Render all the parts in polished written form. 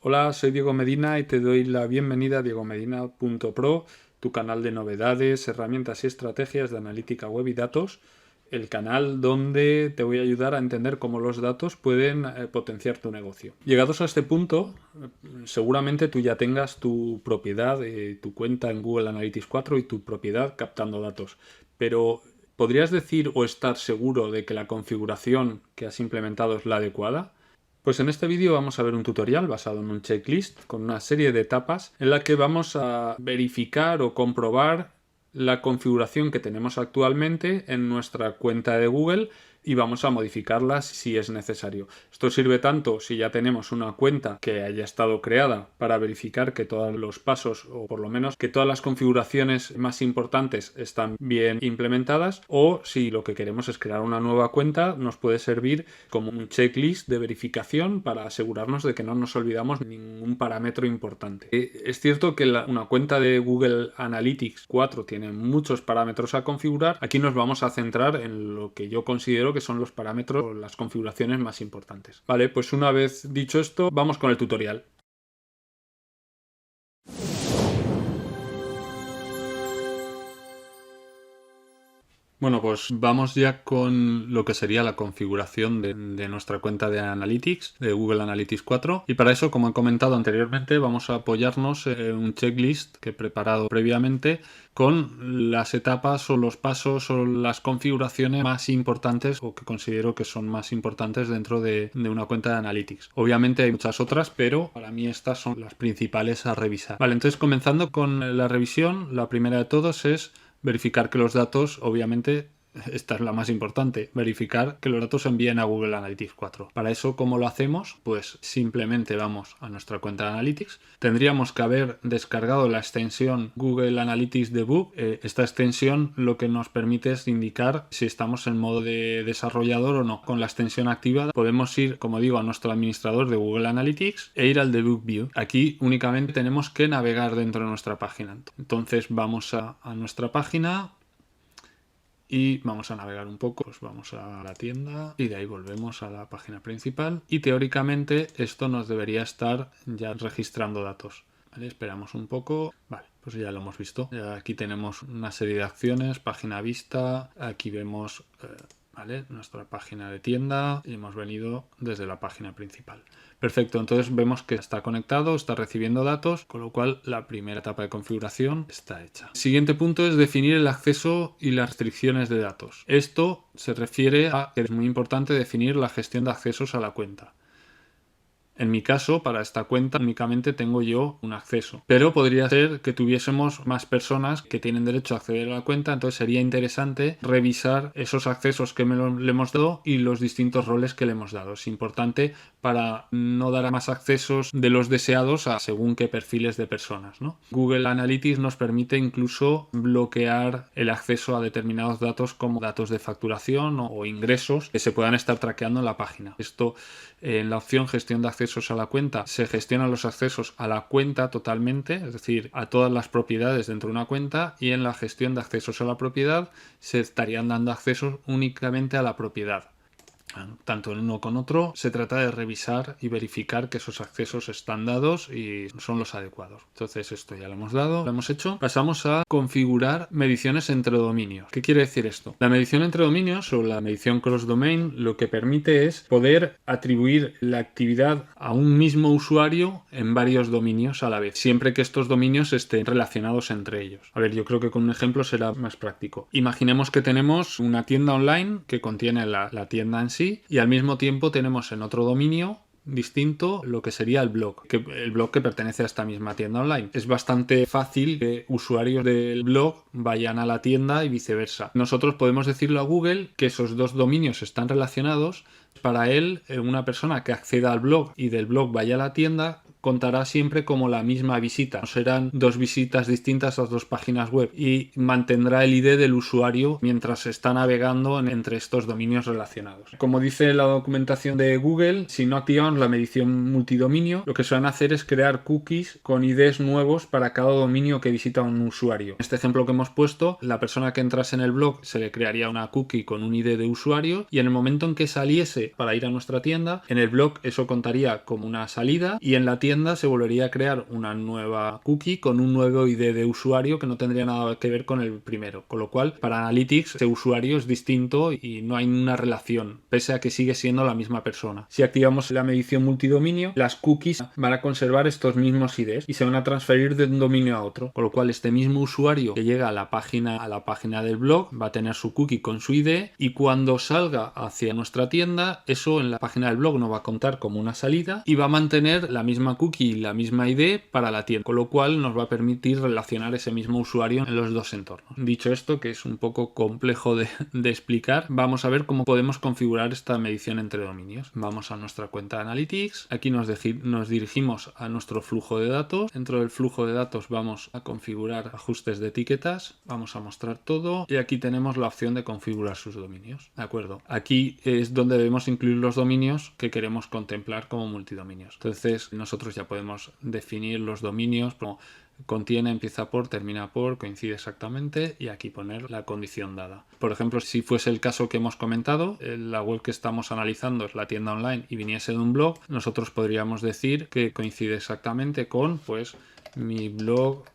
Hola, soy Diego Medina y te doy la bienvenida a diegomedina.pro, tu canal de novedades, herramientas y estrategias de analítica web y datos, el canal donde te voy a ayudar a entender cómo los datos pueden potenciar tu negocio. Llegados a este punto, seguramente tú ya tengas tu propiedad, tu cuenta en Google Analytics 4 y tu propiedad captando datos, pero ¿podrías decir o estar seguro de que la configuración que has implementado es la adecuada? Pues en este vídeo vamos a ver un tutorial basado en un checklist con una serie de etapas en la que vamos a verificar o comprobar la configuración que tenemos actualmente en nuestra cuenta de Google y vamos a modificarla si es necesario. Esto sirve tanto si ya tenemos una cuenta que haya estado creada para verificar que todos los pasos o por lo menos que todas las configuraciones más importantes están bien implementadas, o si lo que queremos es crear una nueva cuenta, nos puede servir como un checklist de verificación para asegurarnos de que no nos olvidamos ningún parámetro importante. Es cierto que una cuenta de Google Analytics 4 tiene muchos parámetros a configurar. Aquí nos vamos a centrar en lo que yo considero que son los parámetros o las configuraciones más importantes. Vale, pues una vez dicho esto, vamos con el tutorial. Bueno, pues vamos ya con lo que sería la configuración de nuestra cuenta de Analytics, de Google Analytics 4. Y para eso, como he comentado anteriormente, vamos a apoyarnos en un checklist que he preparado previamente con las etapas o los pasos o las configuraciones más importantes o que considero que son más importantes dentro de una cuenta de Analytics. Obviamente hay muchas otras, pero para mí estas son las principales a revisar. Vale, entonces comenzando con la revisión, la primera de todos es verificar que los datos, obviamente, esta es la más importante, verificar que los datos se envíen a Google Analytics 4. Para eso, ¿cómo lo hacemos? Pues simplemente vamos a nuestra cuenta de Analytics. Tendríamos que haber descargado la extensión Google Analytics Debug. Esta extensión lo que nos permite es indicar si estamos en modo de desarrollador o no. Con la extensión activada podemos ir, como digo, a nuestro administrador de Google Analytics e ir al Debug View. Aquí únicamente tenemos que navegar dentro de nuestra página. Entonces vamos a nuestra página y vamos a navegar un poco, pues vamos a la tienda y de ahí volvemos a la página principal y teóricamente esto nos debería estar ya registrando datos. ¿Vale? Esperamos un poco. Vale, pues ya lo hemos visto. Ya aquí tenemos una serie de acciones, página vista, aquí vemos ¿vale? Nuestra página de tienda y hemos venido desde la página principal. Perfecto, entonces vemos que está conectado, está recibiendo datos, con lo cual la primera etapa de configuración está hecha. Siguiente punto es definir el acceso y las restricciones de datos. Esto se refiere a que es muy importante definir la gestión de accesos a la cuenta. En mi caso, para esta cuenta únicamente tengo yo un acceso, pero podría ser que tuviésemos más personas que tienen derecho a acceder a la cuenta, entonces sería interesante revisar esos accesos que le hemos dado y los distintos roles que le hemos dado. Es importante para no dar más accesos de los deseados a según qué perfiles de personas, ¿no? Google Analytics nos permite incluso bloquear el acceso a determinados datos como datos de facturación o ingresos que se puedan estar traqueando en la página. Esto en la opción gestión de accesos a la cuenta se gestionan los accesos a la cuenta totalmente, es decir, a todas las propiedades dentro de una cuenta, y en la gestión de accesos a la propiedad se estarían dando accesos únicamente a la propiedad. Tanto en uno con otro se trata de revisar y verificar que esos accesos están dados y son los adecuados. Entonces esto ya lo hemos dado, lo hemos hecho. Pasamos a configurar mediciones entre dominios. ¿Qué quiere decir esto? La medición entre dominios o la medición cross domain lo que permite es poder atribuir la actividad a un mismo usuario en varios dominios a la vez, siempre que estos dominios estén relacionados entre ellos. A ver, yo creo que con un ejemplo será más práctico. Imaginemos que tenemos una tienda online que contiene la tienda en sí, y al mismo tiempo tenemos en otro dominio distinto lo que sería el blog que pertenece a esta misma tienda online. Es bastante fácil que usuarios del blog vayan a la tienda y viceversa. Nosotros podemos decirle a Google que esos dos dominios están relacionados. Para él, una persona que acceda al blog y del blog vaya a la tienda contará siempre como la misma visita. No serán dos visitas distintas a las dos páginas web y mantendrá el ID del usuario mientras está navegando entre estos dominios relacionados. Como dice la documentación de Google, si no activan la medición multidominio, lo que suelen hacer es crear cookies con IDs nuevos para cada dominio que visita un usuario. En este ejemplo que hemos puesto, la persona que entrase en el blog se le crearía una cookie con un ID de usuario y en el momento en que saliese para ir a nuestra tienda, en el blog eso contaría como una salida y en la tienda tienda se volvería a crear una nueva cookie con un nuevo ID de usuario que no tendría nada que ver con el primero. Con lo cual, para Analytics, ese usuario es distinto y no hay una relación, pese a que sigue siendo la misma persona. Si activamos la medición multidominio, las cookies van a conservar estos mismos IDs y se van a transferir de un dominio a otro. Con lo cual, este mismo usuario que llega a la página del blog va a tener su cookie con su ID, y cuando salga hacia nuestra tienda, eso en la página del blog no va a contar como una salida y va a mantener la misma cookie y la misma ID para la tienda, con lo cual nos va a permitir relacionar ese mismo usuario en los dos entornos. Dicho esto, que es un poco complejo de explicar, vamos a ver cómo podemos configurar esta medición entre dominios. Vamos a nuestra cuenta de Analytics, aquí nos dirigimos a nuestro flujo de datos. Dentro del flujo de datos vamos a configurar ajustes de etiquetas, vamos a mostrar todo y aquí tenemos la opción de configurar sus dominios. ¿De acuerdo? Aquí es donde debemos incluir los dominios que queremos contemplar como multidominios. Entonces nosotros ya podemos definir los dominios como contiene, empieza por, termina por, coincide exactamente, y aquí poner la condición dada. Por ejemplo, si fuese el caso que hemos comentado, la web que estamos analizando es la tienda online y viniese de un blog, nosotros podríamos decir que coincide exactamente con pues mi blog.es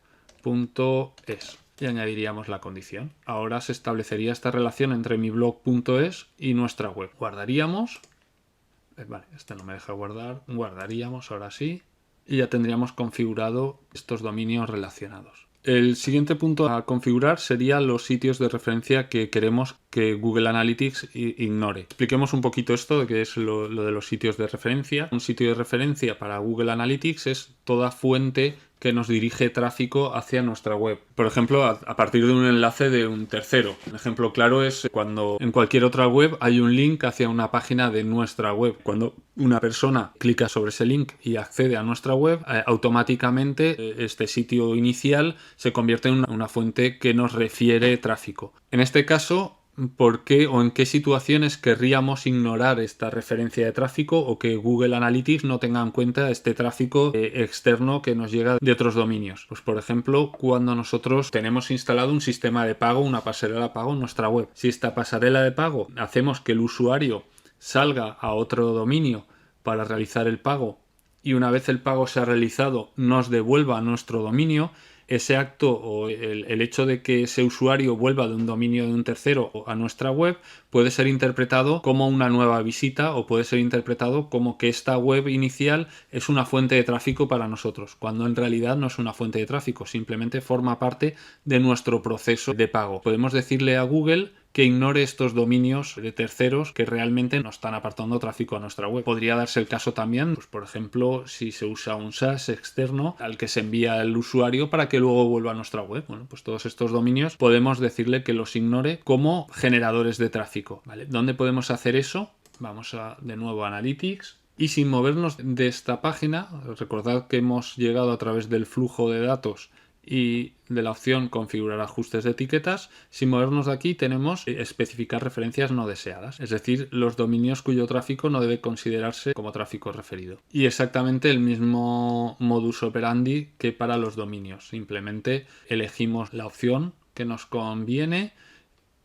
y añadiríamos la condición. Ahora se establecería esta relación entre mi blog.es y nuestra web. Guardaríamos, vale, este no me deja guardar, guardaríamos ahora sí, y ya tendríamos configurado estos dominios relacionados. El siguiente punto a configurar serían los sitios de referencia que queremos que Google Analytics ignore. Expliquemos un poquito esto de qué es lo de los sitios de referencia. Un sitio de referencia para Google Analytics es toda fuente que nos dirige tráfico hacia nuestra web. Por ejemplo, a partir de un enlace de un tercero. Un ejemplo claro es cuando en cualquier otra web hay un link hacia una página de nuestra web. Cuando una persona clica sobre ese link y accede a nuestra web, automáticamente este sitio inicial se convierte en una fuente que nos refiere tráfico. En este caso, ¿por qué o en qué situaciones querríamos ignorar esta referencia de tráfico o que Google Analytics no tenga en cuenta este tráfico externo que nos llega de otros dominios? Pues por ejemplo, cuando nosotros tenemos instalado un sistema de pago, una pasarela de pago en nuestra web. Si esta pasarela de pago hacemos que el usuario salga a otro dominio para realizar el pago y una vez el pago se ha realizado nos devuelva a nuestro dominio, ese acto o el hecho de que ese usuario vuelva de un dominio de un tercero a nuestra web puede ser interpretado como una nueva visita o puede ser interpretado como que esta web inicial es una fuente de tráfico para nosotros, cuando en realidad no es una fuente de tráfico, simplemente forma parte de nuestro proceso de pago. Podemos decirle a Google que ignore estos dominios de terceros que realmente no están apartando tráfico a nuestra web. Podría darse el caso también, pues por ejemplo, si se usa un SaaS externo al que se envía el usuario para que luego vuelva a nuestra web. Bueno, pues todos estos dominios podemos decirle que los ignore como generadores de tráfico, ¿vale? ¿Dónde podemos hacer eso? Vamos de nuevo a Analytics. Y sin movernos de esta página, recordad que hemos llegado a través del flujo de datos y de la opción configurar ajustes de etiquetas. Sin movernos de aquí tenemos especificar referencias no deseadas, es decir, los dominios cuyo tráfico no debe considerarse como tráfico referido. Y exactamente el mismo modus operandi que para los dominios. Simplemente elegimos la opción que nos conviene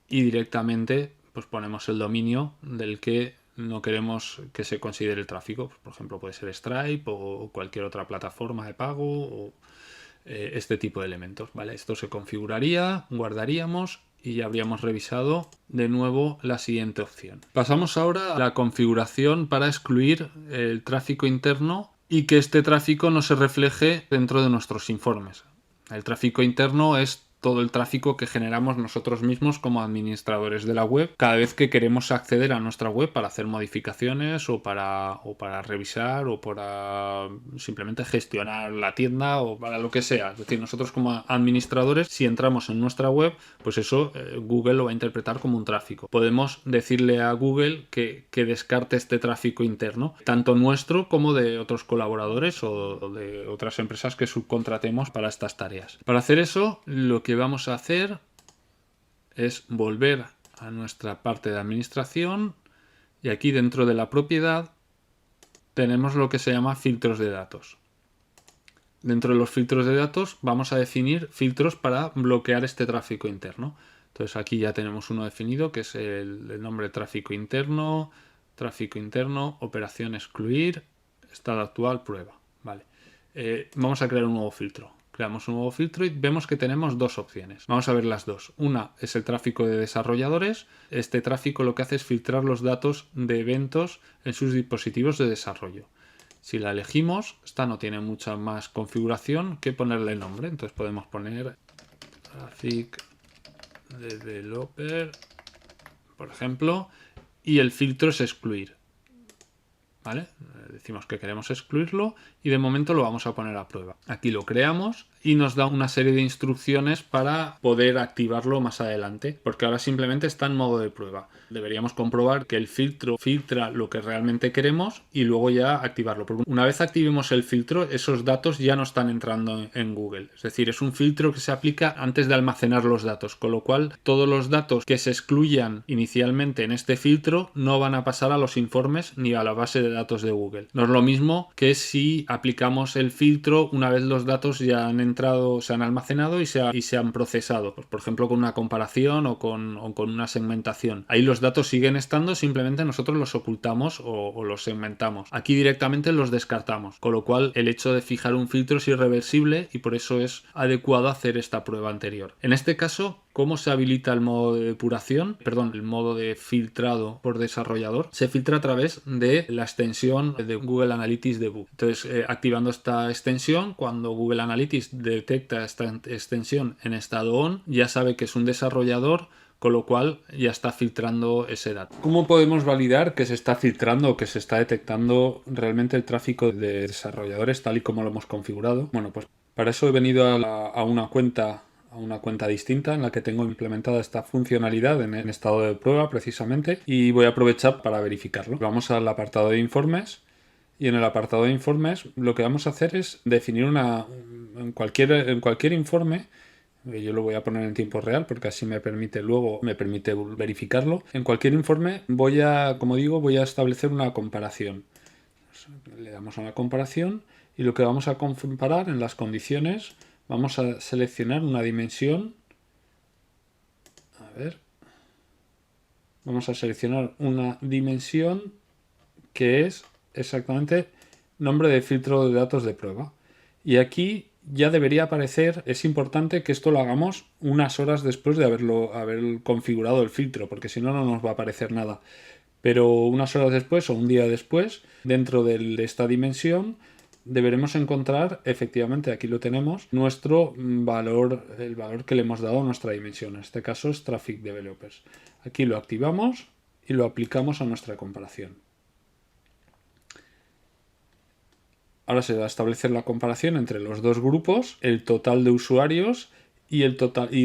y directamente pues ponemos el dominio del que no queremos que se considere el tráfico. Por ejemplo, puede ser Stripe o cualquier otra plataforma de pago o este tipo de elementos, ¿vale? Esto se configuraría, guardaríamos y ya habríamos revisado de nuevo la siguiente opción. Pasamos ahora a la configuración para excluir el tráfico interno y que este tráfico no se refleje dentro de nuestros informes. El tráfico interno es todo el tráfico que generamos nosotros mismos como administradores de la web cada vez que queremos acceder a nuestra web para hacer modificaciones o para revisar o para simplemente gestionar la tienda o para lo que sea. Es decir, nosotros como administradores, si entramos en nuestra web, pues eso Google lo va a interpretar como un tráfico. Podemos decirle a Google que descarte este tráfico interno, tanto nuestro como de otros colaboradores o de otras empresas que subcontratemos para estas tareas. Para hacer eso, lo que vamos a hacer es volver a nuestra parte de administración y aquí dentro de la propiedad tenemos lo que se llama filtros de datos. Dentro de los filtros de datos vamos a definir filtros para bloquear este tráfico interno. Entonces aquí ya tenemos uno definido que es el nombre tráfico interno, operación excluir, estado actual, prueba. Vale. Vamos a crear un nuevo filtro. Creamos un nuevo filtro y vemos que tenemos dos opciones. Vamos a ver las dos. Una es el tráfico de desarrolladores. Este tráfico lo que hace es filtrar los datos de eventos en sus dispositivos de desarrollo. Si la elegimos, esta no tiene mucha más configuración que ponerle nombre. Entonces podemos poner Traffic Developer, por ejemplo, y el filtro es excluir. ¿Vale? Decimos que queremos excluirlo y de momento lo vamos a poner a prueba. Aquí lo creamos y nos da una serie de instrucciones para poder activarlo más adelante, porque ahora simplemente está en modo de prueba. Deberíamos comprobar que el filtro filtra lo que realmente queremos y luego ya activarlo. Porque una vez activemos el filtro, esos datos ya no están entrando en Google. Es decir, es un filtro que se aplica antes de almacenar los datos, con lo cual todos los datos que se excluyan inicialmente en este filtro no van a pasar a los informes ni a la base de datos de Google. No es lo mismo que si aplicamos el filtro una vez los datos ya han entrado, se han almacenado y se han procesado. Pues, por ejemplo, con una comparación o con una segmentación. Ahí los datos siguen estando, simplemente nosotros los ocultamos o los segmentamos. Aquí directamente los descartamos, con lo cual el hecho de fijar un filtro es irreversible y por eso es adecuado hacer esta prueba anterior. En este caso, ¿cómo se habilita el modo de depuración? Perdón, el modo de filtrado por desarrollador. Se filtra a través de la extensión de Google Analytics Debug. Entonces, activando esta extensión, cuando Google Analytics detecta esta extensión en estado on, ya sabe que es un desarrollador, con lo cual ya está filtrando ese dato. ¿Cómo podemos validar que se está filtrando o que se está detectando realmente el tráfico de desarrolladores tal y como lo hemos configurado? Bueno, pues para eso he venido a una cuenta distinta en la que tengo implementada esta funcionalidad en estado de prueba precisamente y voy a aprovechar para verificarlo. Vamos al apartado de informes y en el apartado de informes lo que vamos a hacer es definir en cualquier informe. Yo lo voy a poner en tiempo real porque así me permite verificarlo. En cualquier informe como digo, voy a establecer una comparación. Le damos a la comparación y lo que vamos a comparar en las condiciones, vamos a seleccionar una dimensión. Vamos a seleccionar una dimensión que es exactamente nombre de filtro de datos de prueba. Y aquí ya debería aparecer, es importante que esto lo hagamos unas horas después de haber configurado el filtro, porque si no, no nos va a aparecer nada. Pero unas horas después o un día después, dentro de esta dimensión, deberemos encontrar, efectivamente, aquí lo tenemos, nuestro valor, el valor que le hemos dado a nuestra dimensión. En este caso es Traffic Developers. Aquí lo activamos y lo aplicamos a nuestra comparación. Ahora se va a establecer la comparación entre los dos grupos, el total de usuarios y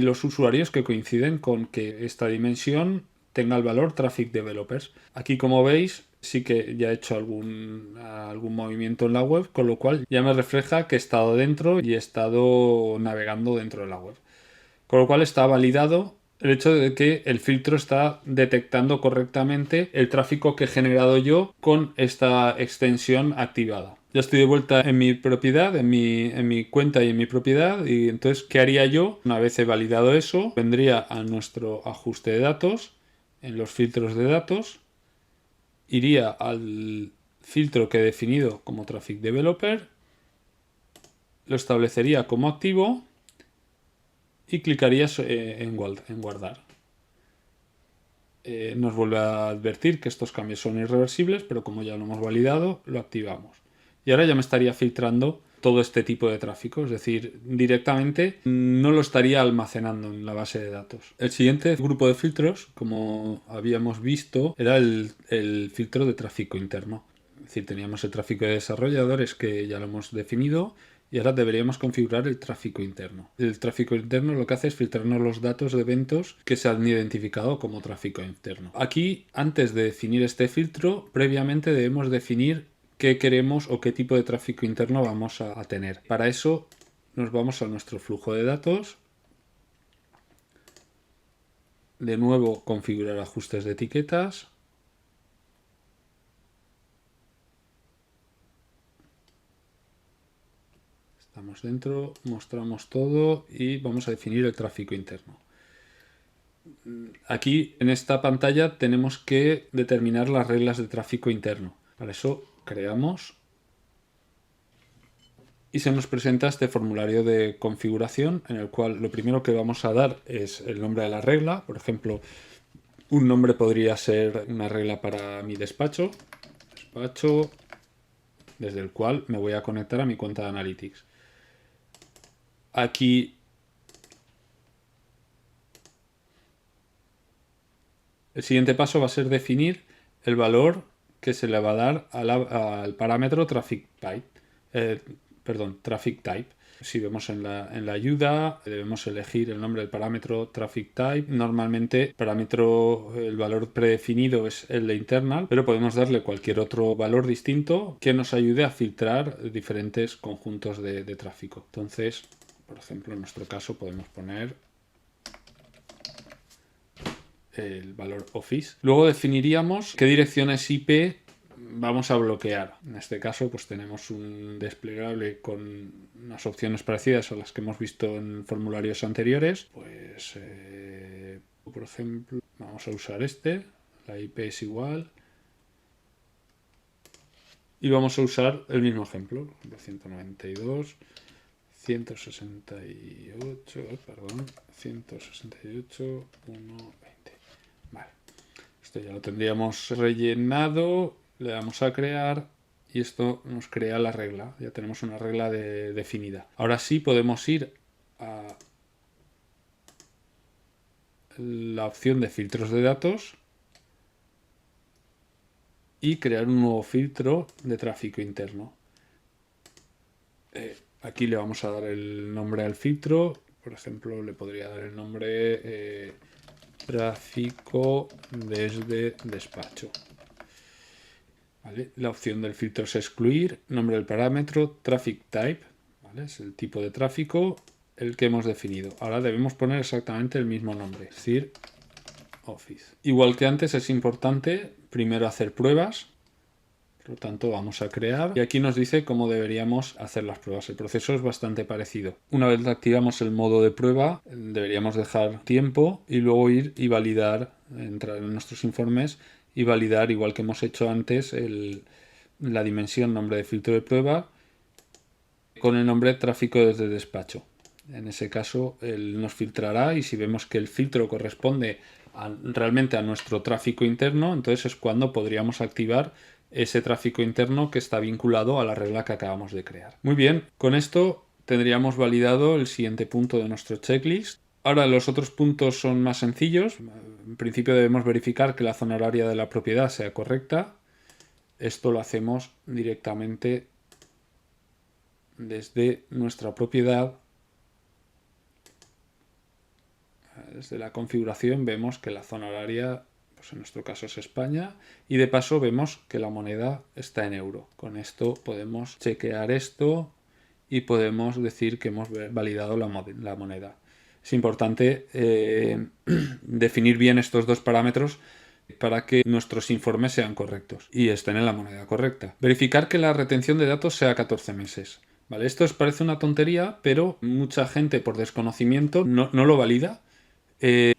los usuarios que coinciden con que esta dimensión tenga el valor Traffic Developers. Aquí, como veis, sí que ya he hecho algún movimiento en la web, con lo cual ya me refleja que he estado dentro y he estado navegando dentro de la web. Con lo cual está validado el hecho de que el filtro está detectando correctamente el tráfico que he generado yo con esta extensión activada. Ya estoy de vuelta en mi propiedad, en mi cuenta y en mi propiedad. Y entonces, ¿qué haría yo? Una vez he validado eso, vendría a nuestro ajuste de datos, en los filtros de datos, iría al filtro que he definido como Traffic Developer, lo establecería como activo y clicaría en guardar. Nos vuelve a advertir que estos cambios son irreversibles, pero como ya lo hemos validado, lo activamos. Y ahora ya me estaría filtrando todo este tipo de tráfico, es decir, directamente no lo estaría almacenando en la base de datos. El siguiente grupo de filtros, como habíamos visto, era el filtro de tráfico interno. Es decir, teníamos el tráfico de desarrolladores que ya lo hemos definido y ahora deberíamos configurar el tráfico interno. El tráfico interno lo que hace es filtrarnos los datos de eventos que se han identificado como tráfico interno. Aquí, antes de definir este filtro, previamente debemos definir qué queremos o qué tipo de tráfico interno vamos a tener. Para eso nos vamos a nuestro flujo de datos. De nuevo, configurar ajustes de etiquetas. Estamos dentro, mostramos todo y vamos a definir el tráfico interno. Aquí en esta pantalla tenemos que determinar las reglas de tráfico interno. Para eso creamos Y se nos presenta este formulario de configuración en el cual lo primero que vamos a dar es el nombre de la regla. Por ejemplo, un nombre podría ser una regla para mi despacho, desde el cual me voy a conectar a mi cuenta de Analytics. Aquí el siguiente paso va a ser definir el valor que se le va a dar al parámetro traffic type. Si vemos en la ayuda, debemos elegir el nombre del parámetro traffic type. Normalmente el valor predefinido es el de internal, pero podemos darle cualquier otro valor distinto que nos ayude a filtrar diferentes conjuntos de tráfico. Entonces, por ejemplo, en nuestro caso podemos poner el valor Office. Luego definiríamos qué direcciones IP vamos a bloquear. En este caso, pues tenemos un desplegable con unas opciones parecidas a las que hemos visto en formularios anteriores. Pues, por ejemplo, vamos a usar la IP es igual. Y vamos a usar el mismo ejemplo, 192. 168.1.20. Vale. Esto ya lo tendríamos rellenado. Le damos a crear y esto nos crea la regla. Ya tenemos una regla definida. Ahora sí podemos ir a la opción de filtros de datos y crear un nuevo filtro de tráfico interno. Aquí le vamos a dar el nombre al filtro. Por ejemplo, le podría dar el nombre tráfico desde despacho. ¿Vale? La opción del filtro es excluir, nombre del parámetro, traffic type, ¿vale? Es el tipo de tráfico el que hemos definido. Ahora debemos poner exactamente el mismo nombre, es decir, Office. Igual que antes es importante primero hacer pruebas. Por lo tanto, vamos a crear y aquí nos dice cómo deberíamos hacer las pruebas. El proceso es bastante parecido. Una vez activamos el modo de prueba, deberíamos dejar tiempo y luego ir y validar, entrar en nuestros informes y validar, igual que hemos hecho antes, la dimensión nombre de filtro de prueba con el nombre tráfico desde despacho. En ese caso, él nos filtrará y si vemos que el filtro corresponde realmente a nuestro tráfico interno, entonces es cuando podríamos activar ese tráfico interno que está vinculado a la regla que acabamos de crear. Muy bien, con esto tendríamos validado el siguiente punto de nuestro checklist. Ahora los otros puntos son más sencillos. En principio debemos verificar que la zona horaria de la propiedad sea correcta. Esto lo hacemos directamente desde nuestra propiedad. Desde la configuración vemos que la zona horaria, pues en nuestro caso es España, y de paso vemos que la moneda está en euro. Con esto podemos chequear esto y podemos decir que hemos validado la moneda. Es importante definir bien estos dos parámetros para que nuestros informes sean correctos y estén en la moneda correcta. Verificar que la retención de datos sea 14 meses. ¿Vale? Esto os parece una tontería, pero mucha gente por desconocimiento no lo valida.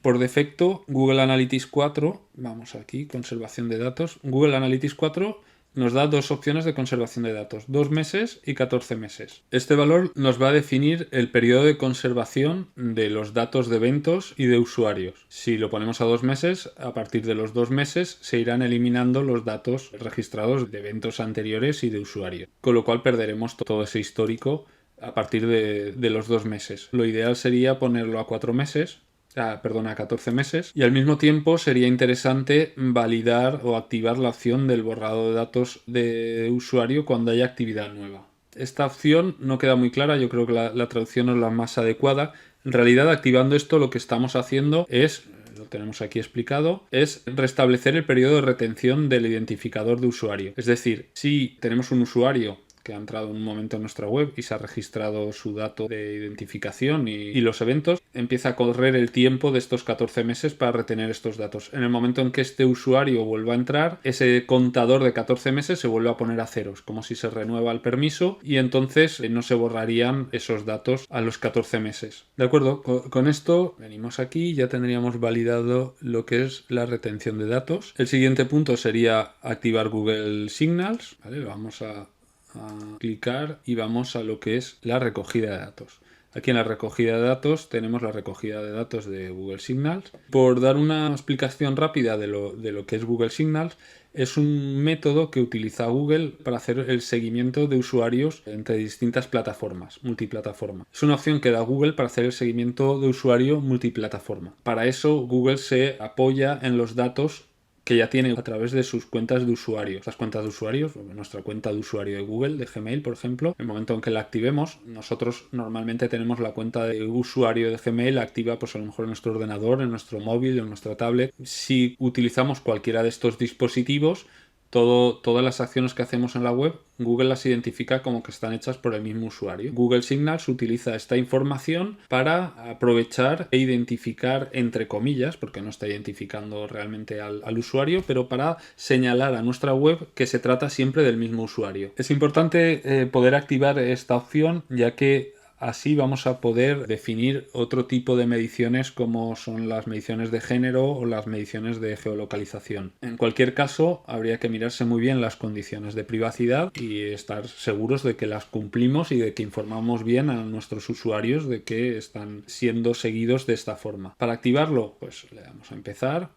Por defecto, Google Analytics 4, vamos aquí, conservación de datos. Google Analytics 4 nos da dos opciones de conservación de datos, 2 meses y 14 meses. Este valor nos va a definir el periodo de conservación de los datos de eventos y de usuarios. Si lo ponemos a 2 meses, a partir de los 2 meses se irán eliminando los datos registrados de eventos anteriores y de usuarios, con lo cual perderemos todo ese histórico a partir de los 2 meses. Lo ideal sería ponerlo a 4 meses. A 14 meses, y al mismo tiempo sería interesante validar o activar la opción del borrado de datos de usuario cuando haya actividad nueva. Esta opción no queda muy clara, yo creo que la traducción no es la más adecuada. En realidad, activando esto lo que estamos haciendo es, lo tenemos aquí explicado, es restablecer el periodo de retención del identificador de usuario. Es decir, si tenemos un usuario que ha entrado en un momento en nuestra web y se ha registrado su dato de identificación y los eventos, empieza a correr el tiempo de estos 14 meses para retener estos datos. En el momento en que este usuario vuelva a entrar, ese contador de 14 meses se vuelve a poner a ceros, como si se renueva el permiso, y entonces no se borrarían esos datos a los 14 meses. ¿De acuerdo? Con esto venimos aquí, ya tendríamos validado lo que es la retención de datos. El siguiente punto sería activar Google Signals. ¿Vale? Lo vamos a a clicar y vamos a lo que es la recogida de datos. Aquí en la recogida de datos tenemos la recogida de datos de Google Signals. Por dar una explicación rápida de lo que es Google Signals, es un método que utiliza Google para hacer el seguimiento de usuarios entre distintas plataformas, multiplataforma. Es una opción que da Google para hacer el seguimiento de usuario multiplataforma. Para eso Google se apoya en los datos que ya tiene a través de sus cuentas de usuarios. Las cuentas de usuarios, nuestra cuenta de usuario de Google, de Gmail, por ejemplo, en el momento en que la activemos, nosotros normalmente tenemos la cuenta de usuario de Gmail activa, pues a lo mejor en nuestro ordenador, en nuestro móvil, en nuestra tablet. Si utilizamos cualquiera de estos dispositivos, todas las acciones que hacemos en la web, Google las identifica como que están hechas por el mismo usuario. Google Signals utiliza esta información para aprovechar e identificar, entre comillas, porque no está identificando realmente al usuario, pero para señalar a nuestra web que se trata siempre del mismo usuario. Es importante poder activar esta opción, ya que así vamos a poder definir otro tipo de mediciones como son las mediciones de género o las mediciones de geolocalización. En cualquier caso, habría que mirarse muy bien las condiciones de privacidad y estar seguros de que las cumplimos y de que informamos bien a nuestros usuarios de que están siendo seguidos de esta forma. Para activarlo, pues le damos a empezar.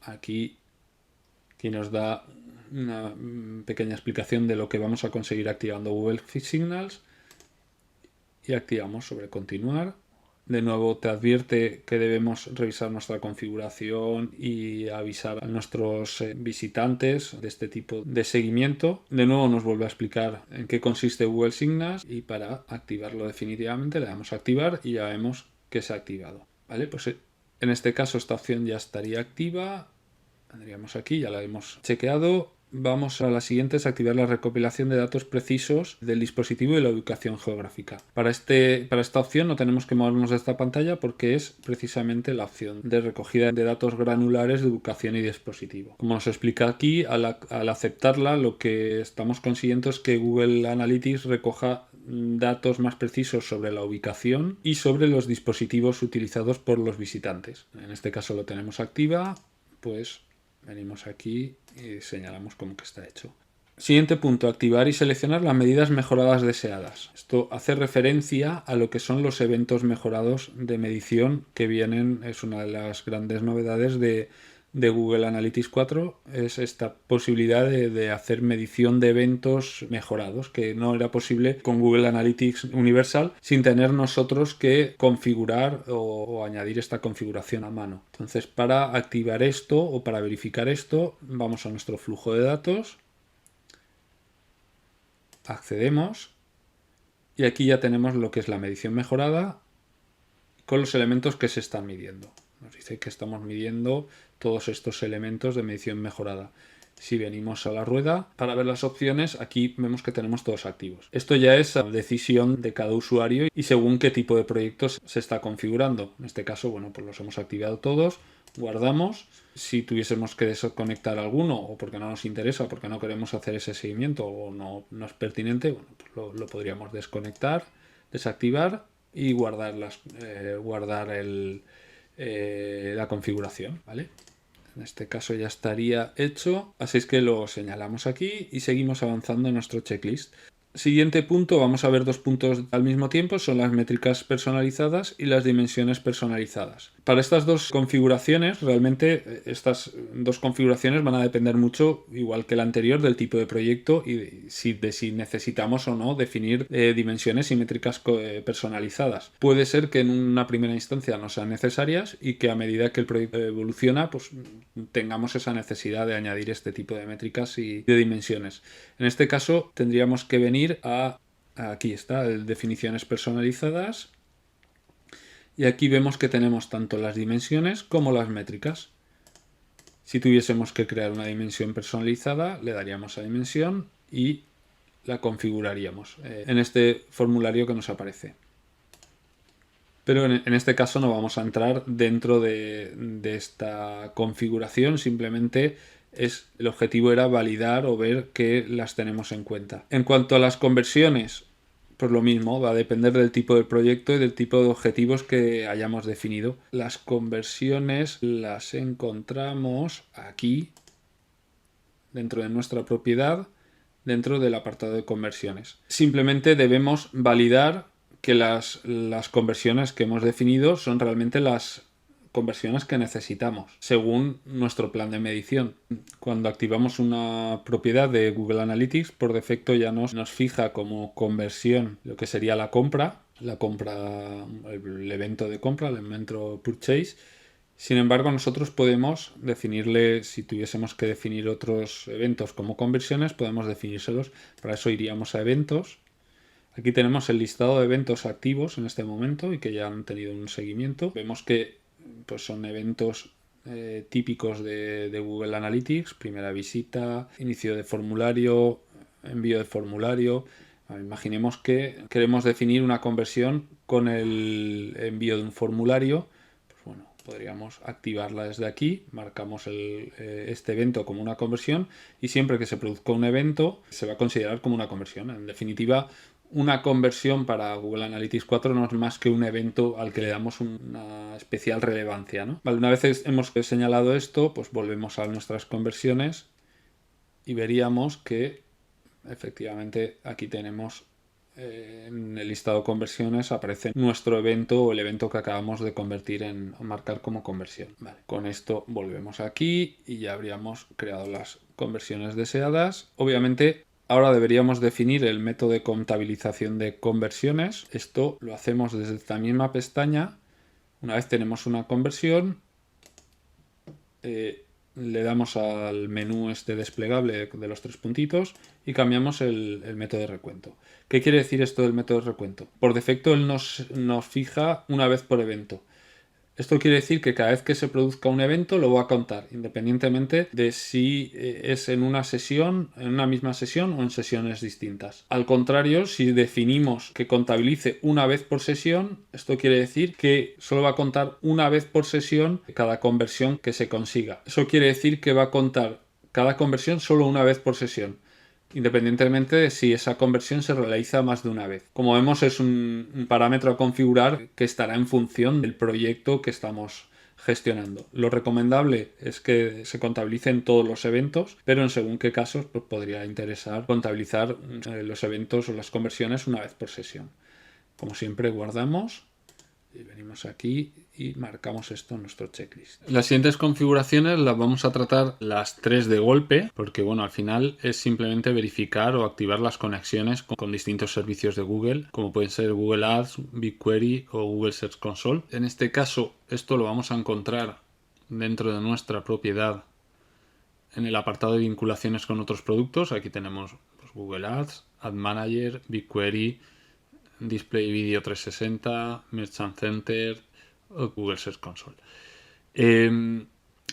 Aquí nos da una pequeña explicación de lo que vamos a conseguir activando Google Signals. Y activamos sobre continuar. De nuevo te advierte que debemos revisar nuestra configuración y avisar a nuestros visitantes de este tipo de seguimiento. De nuevo nos vuelve a explicar en qué consiste Google Signals y para activarlo definitivamente le damos a activar y ya vemos que se ha activado. ¿Vale? Pues en este caso esta opción ya estaría activa. Vendríamos aquí, ya la hemos chequeado. Vamos a la siguiente, es activar la recopilación de datos precisos del dispositivo y la ubicación geográfica. Para esta opción no tenemos que movernos de esta pantalla porque es precisamente la opción de recogida de datos granulares de ubicación y dispositivo. Como nos explica aquí, al aceptarla lo que estamos consiguiendo es que Google Analytics recoja datos más precisos sobre la ubicación y sobre los dispositivos utilizados por los visitantes. En este caso lo tenemos activa, pues venimos aquí y señalamos como que está hecho. Siguiente punto, activar y seleccionar las medidas mejoradas deseadas. Esto hace referencia a lo que son los eventos mejorados de medición que vienen, es una de las grandes novedades de Google Analytics 4, es esta posibilidad de hacer medición de eventos mejorados, que no era posible con Google Analytics Universal sin tener nosotros que configurar o añadir esta configuración a mano. Entonces, para activar esto o para verificar esto, vamos a nuestro flujo de datos, accedemos y aquí ya tenemos lo que es la medición mejorada con los elementos que se están midiendo. Nos dice que estamos midiendo todos estos elementos de medición mejorada. Si venimos a la rueda para ver las opciones, aquí vemos que tenemos todos activos. Esto ya es decisión de cada usuario y según qué tipo de proyectos se está configurando. En este caso, bueno, pues los hemos activado todos, guardamos. Si tuviésemos que desconectar alguno o porque no nos interesa, porque no queremos hacer ese seguimiento o no es pertinente, bueno, pues lo podríamos desconectar, desactivar y guardar la configuración, ¿vale? En este caso ya estaría hecho, así es que lo señalamos aquí y seguimos avanzando en nuestro checklist. Siguiente punto, vamos a ver dos puntos al mismo tiempo, son las métricas personalizadas y las dimensiones personalizadas. Para estas dos configuraciones, realmente estas dos configuraciones van a depender mucho, igual que la anterior, del tipo de proyecto y de si necesitamos o no definir dimensiones y métricas personalizadas. Puede ser que en una primera instancia no sean necesarias y que a medida que el proyecto evoluciona, pues tengamos esa necesidad de añadir este tipo de métricas y de dimensiones. En este caso tendríamos que venir aquí está, definiciones personalizadas, y aquí vemos que tenemos tanto las dimensiones como las métricas. Si tuviésemos que crear una dimensión personalizada, le daríamos a dimensión y la configuraríamos en este formulario que nos aparece. Pero en este caso no vamos a entrar dentro de esta configuración, simplemente el objetivo era validar o ver que las tenemos en cuenta. En cuanto a las conversiones, pues lo mismo, va a depender del tipo de proyecto y del tipo de objetivos que hayamos definido. Las conversiones las encontramos aquí, dentro de nuestra propiedad, dentro del apartado de conversiones. Simplemente debemos validar que las conversiones que hemos definido son realmente las conversiones que necesitamos según nuestro plan de medición. Cuando activamos una propiedad de Google Analytics, por defecto ya nos fija como conversión lo que sería la compra, el evento de compra, el evento purchase. Sin embargo, nosotros podemos definirle, si tuviésemos que definir otros eventos como conversiones, podemos definírselos. Para eso iríamos a eventos. Aquí tenemos el listado de eventos activos en este momento y que ya han tenido un seguimiento. Vemos que pues son eventos típicos de Google Analytics: primera visita, inicio de formulario, envío de formulario. Imaginemos que queremos definir una conversión con el envío de un formulario. Pues bueno, podríamos activarla desde aquí, marcamos este evento como una conversión y siempre que se produzca un evento se va a considerar como una conversión. En definitiva, una conversión para Google Analytics 4 no es más que un evento al que le damos una especial relevancia, ¿no? Vale, una vez hemos señalado esto, pues volvemos a nuestras conversiones y veríamos que efectivamente aquí tenemos en el listado de conversiones aparece nuestro evento o el evento que acabamos de convertir marcar como conversión. Vale, con esto volvemos aquí y ya habríamos creado las conversiones deseadas. Obviamente ahora deberíamos definir el método de contabilización de conversiones. Esto lo hacemos desde esta misma pestaña. Una vez tenemos una conversión, le damos al menú este desplegable de los tres puntitos y cambiamos el método de recuento. ¿Qué quiere decir esto del método de recuento? Por defecto él nos fija una vez por evento. Esto quiere decir que cada vez que se produzca un evento lo va a contar, independientemente de si es en una sesión, en una misma sesión o en sesiones distintas. Al contrario, si definimos que contabilice una vez por sesión, esto quiere decir que solo va a contar una vez por sesión cada conversión que se consiga. Eso quiere decir que va a contar cada conversión solo una vez por sesión, independientemente de si esa conversión se realiza más de una vez. Como vemos, es un parámetro a configurar que estará en función del proyecto que estamos gestionando. Lo recomendable es que se contabilicen todos los eventos, pero en según qué casos pues podría interesar contabilizar los eventos o las conversiones una vez por sesión. Como siempre, guardamos y venimos aquí y marcamos esto en nuestro checklist. Las siguientes configuraciones las vamos a tratar las tres de golpe, porque bueno, al final es simplemente verificar o activar las conexiones con distintos servicios de Google, como pueden ser Google Ads, BigQuery o Google Search Console. En este caso, esto lo vamos a encontrar dentro de nuestra propiedad en el apartado de vinculaciones con otros productos. Aquí tenemos pues, Google Ads, Ad Manager, BigQuery, Display Video 360, Merchant Center o Google Search Console.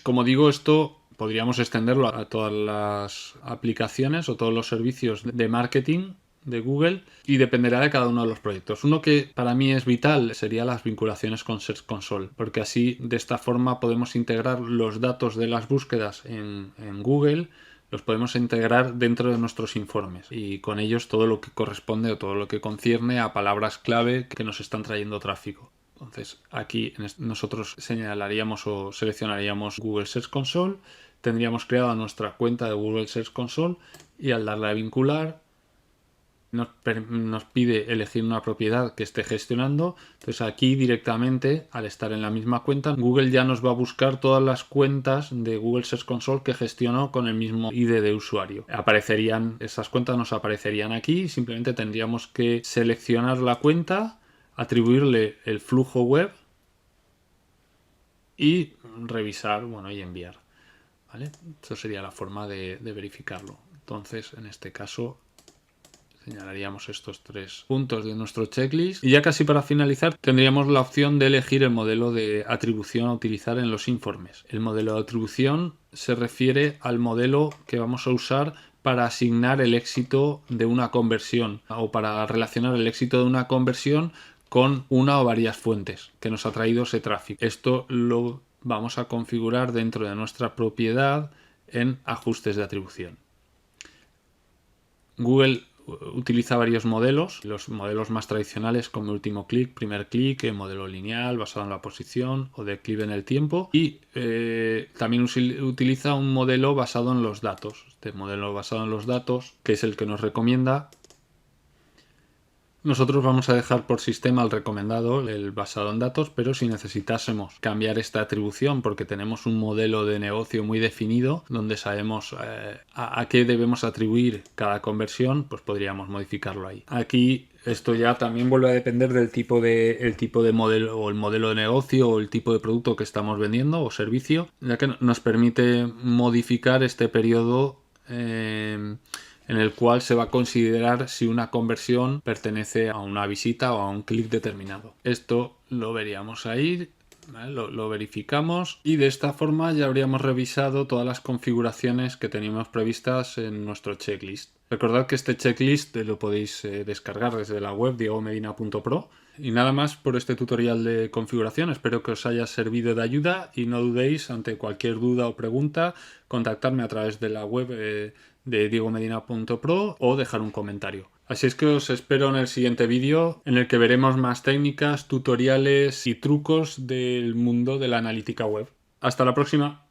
Como digo, esto podríamos extenderlo a todas las aplicaciones o todos los servicios de marketing de Google y dependerá de cada uno de los proyectos. Uno que para mí es vital sería las vinculaciones con Search Console, porque así de esta forma podemos integrar los datos de las búsquedas en Google, los podemos integrar dentro de nuestros informes y con ellos todo lo que corresponde o todo lo que concierne a palabras clave que nos están trayendo tráfico. Entonces aquí nosotros señalaríamos o seleccionaríamos Google Search Console, tendríamos creada nuestra cuenta de Google Search Console y al darle a vincular nos pide elegir una propiedad que esté gestionando. Entonces aquí directamente, al estar en la misma cuenta, Google ya nos va a buscar todas las cuentas de Google Search Console que gestionó con el mismo ID de usuario. Esas cuentas nos aparecerían aquí y simplemente tendríamos que seleccionar la cuenta, atribuirle el flujo web y revisar, y enviar. ¿Vale? Eso sería la forma de verificarlo. Entonces, en este caso, señalaríamos estos tres puntos de nuestro checklist. Y ya casi para finalizar, tendríamos la opción de elegir el modelo de atribución a utilizar en los informes. El modelo de atribución se refiere al modelo que vamos a usar para asignar el éxito de una conversión o para relacionar el éxito de una conversión con una o varias fuentes que nos ha traído ese tráfico. Esto lo vamos a configurar dentro de nuestra propiedad en ajustes de atribución. Google utiliza varios modelos, los modelos más tradicionales como último clic, primer clic, modelo lineal basado en la posición o declive en el tiempo, y también utiliza un modelo basado en los datos. Este modelo basado en los datos, que es el que nos recomienda. Nosotros vamos a dejar por sistema el recomendado, el basado en datos, pero si necesitásemos cambiar esta atribución porque tenemos un modelo de negocio muy definido donde sabemos a qué debemos atribuir cada conversión, pues podríamos modificarlo ahí. Aquí esto ya también vuelve a depender del tipo de modelo o el modelo de negocio o el tipo de producto que estamos vendiendo o servicio, ya que nos permite modificar este periodo en el cual se va a considerar si una conversión pertenece a una visita o a un clic determinado. Esto lo veríamos ahí, ¿vale? Lo verificamos y de esta forma ya habríamos revisado todas las configuraciones que teníamos previstas en nuestro checklist. Recordad que este checklist lo podéis descargar desde la web diegomedina.pro. Y nada más por este tutorial de configuración. Espero que os haya servido de ayuda y no dudéis, ante cualquier duda o pregunta, contactarme a través de la web de diegomedina.pro o dejar un comentario. Así es que os espero en el siguiente vídeo, en el que veremos más técnicas, tutoriales y trucos del mundo de la analítica web. Hasta la próxima.